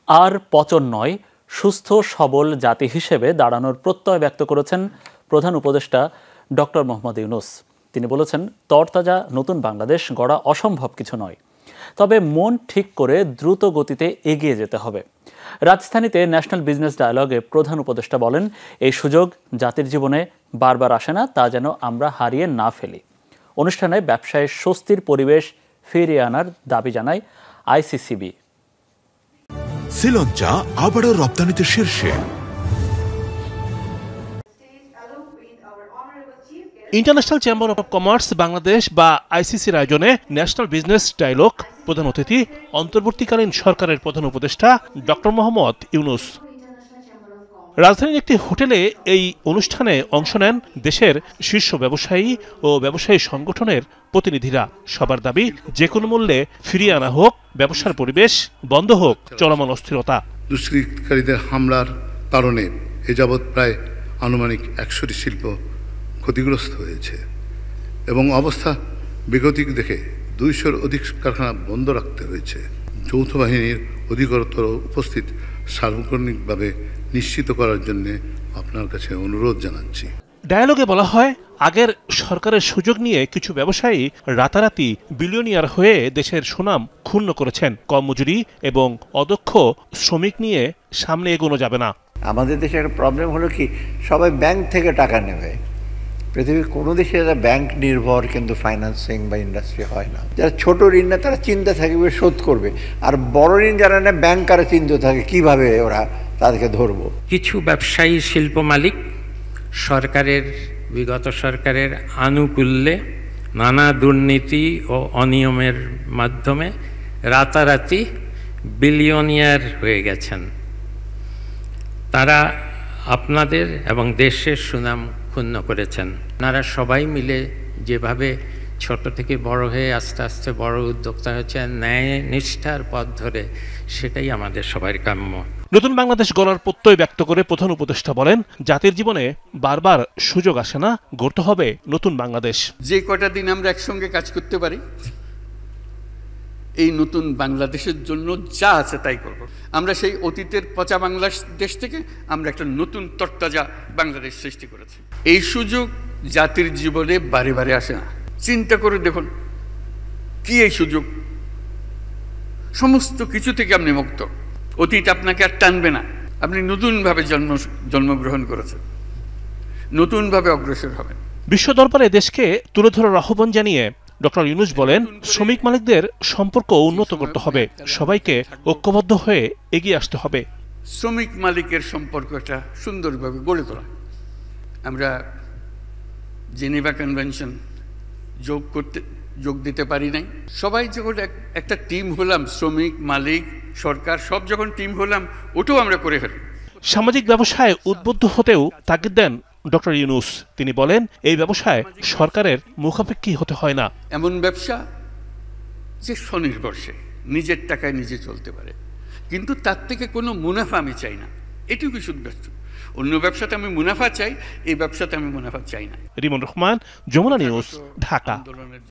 আর পচন নয়, সুস্থ সবল জাতি হিসেবে দাঁড়ানোর প্রত্যয় ব্যক্ত করেছেন প্রধান উপদেষ্টা ডক্টর মোহাম্মদ ইউনূস। তিনি বলেছেন, তরতাজা নতুন বাংলাদেশ গড়া অসম্ভব কিছু নয়, তবে মন ঠিক করে দ্রুত গতিতে এগিয়ে যেতে হবে। রাজধানীতে ন্যাশনাল বিজনেস ডায়ালগে প্রধান উপদেষ্টা বলেন, এই সুযোগ জাতির জীবনে বারবার আসে না, তা যেন আমরা হারিয়ে না ফেলি। অনুষ্ঠানে ব্যবসায় স্বস্তির পরিবেশ ফিরিয়ে আনার দাবি জানায় আইসিসিবি। শ্রীলঙ্কা আবারও রপ্তানিতে শীর্ষে। International chamber of commerce Bangladesh বা আইসিসির আয়োজনে ন্যাশনাল বিজনেস ডায়ালগ প্রধান অতিথি অন্তর্বর্তীকালীন সরকারের প্রধান উপদেষ্টা ডক্টর মোহাম্মদ ইউনূস। রাজধানীর একটি হোটেলে এই অনুষ্ঠানে অংশ নেন দেশের শীর্ষ ব্যবসায়ী ও ব্যবসায়ী সংগঠনের প্রতিনিধিরা। সবার দাবি, যে কোনো মূল্যে ফিরিয়ে আনা হোক ব্যবসার পরিবেশ, বন্ধ হোক চলমান অস্থিরতা। দুষ্কৃতকারীদের হামলার কারণে এ যাবৎ প্রায় আনুমানিক 100টি শিল্প ক্ষতিগ্রস্ত হয়েছে এবং অবস্থা বেগতিক দেখে 200-র অধিক কারখানা বন্ধ রাখতে হয়েছে। যৌথ বাহিনীর অধিকতর উপস্থিত সার্বক্ষণিকভাবে নিশ্চিত করার জন্য আপনার কাছে অনুরোধ জানাচ্ছি। ডায়ালগে বলা হয়, আগের সরকারের সুযোগ নিয়ে কিছু ব্যবসায়ী রাতারাতি বিলিয়নিয়ার হয়ে দেশের সুনাম ক্ষুণ্ণ করেছেন। কম মজুরি এবং অদক্ষ শ্রমিক নিয়ে সামনে এগোনো যাবে না। আমাদের দেশে একটা প্রবলেম হলো কি, সবাই ব্যাংক থেকে টাকা নেবে। পৃথিবীর কোনো দেশে যারা ব্যাংক নির্ভর কিন্তু ফাইন্যান্সিং বা ইন্ডাস্ট্রি হয় না। যারা ছোট ঋণ নেয় তারা চিন্তা থাকবে শোধ করবে, আর বড় ঋণ যারা নেয় ব্যাংকারে চিন্তা থাকে কিভাবে ওরা তাদেরকে ধরবো। কিছু ব্যবসায়ী শিল্প মালিক বিগত সরকারের আনুকূল্যে নানা দুর্নীতি ও অনিয়মের মাধ্যমে রাতারাতি বিলিয়নিয়ার হয়ে গেছেন। তারা আপনাদের এবং দেশের সুনাম ক্ষুণ্ণ করেছেন। আপনারা সবাই মিলে যেভাবে ছোট থেকে বড় হয়ে আস্তে আস্তে বড় উদ্যোক্তা হচ্ছেন, ন্যায় নিষ্ঠার পথ ধরে, সেটাই আমাদের সবার কাম্য। নতুন বাংলাদেশ গড়ার প্রত্যয় ব্যক্ত করে প্রধান উপদেষ্টা বলেন, জাতির জীবনে বারবার সুযোগ আসে না, গড়তে হবে নতুন বাংলাদেশ। যে কটা দিন আমরা একসঙ্গে কাজ করতে পারি, এই নতুন বাংলাদেশের জন্য যা আছে তাই করব। আমরা সেই অতীতের পচা বাংলাদেশ থেকে আমরা একটা নতুন তরতাজা বাংলাদেশ সৃষ্টি করেছি। এই সুযোগ জাতির জীবনে বারে বারে আসে না। চিন্তা করে দেখুন, কি এই সুযোগ? সমস্ত কিছু থেকে আপনি মুক্ত। অতীত আপনাকে আর টানবে না। আপনি নতুনভাবে জন্মগ্রহণ করেছেন, নতুনভাবে অগ্রসর হবেন। বিশ্ব দরবারে দেশকে তুলে ধরার আহ্বান জানিয়ে ডক্টর ইউনূস বলেন, শ্রমিক মালিকদের সম্পর্ক উন্নত করতে হবে, সবাইকে ঐক্যবদ্ধ হয়ে এগিয়ে আসতে হবে। শ্রমিক মালিকের সম্পর্কটা সুন্দরভাবে গড়ে তোলা। আমরা জেনেভা কনভেনশন যোগ দিতে পারি নাই। সবাই যখন একটা টিম হলাম, শ্রমিক মালিক সরকার সব যখন টিম হলাম, ওটাও আমরা করে ফেলি। সামাজিক ব্যবসায় উদ্বুদ্ধ হতেও তাগিদ দেন ডক্টর ইউনূস। তিনি বলেন, এই ব্যবসায় সরকারের মুখাপেক্ষী হতে হয় না। এমন ব্যবসা যে স্বনির্ভরশীল, নিজের টাকায় নিজে চলতে পারে, কিন্তু তার থেকে কোনো মুনাফা আমি চাই না। এটুকু শুধু ব্যবসা। অন্য ব্যবসাতে আমি মুনাফা চাই, এই ব্যবসাতে আমি মুনাফা চাই না। রিমন রহমান, যমুনা নিউজ, ঢাকা।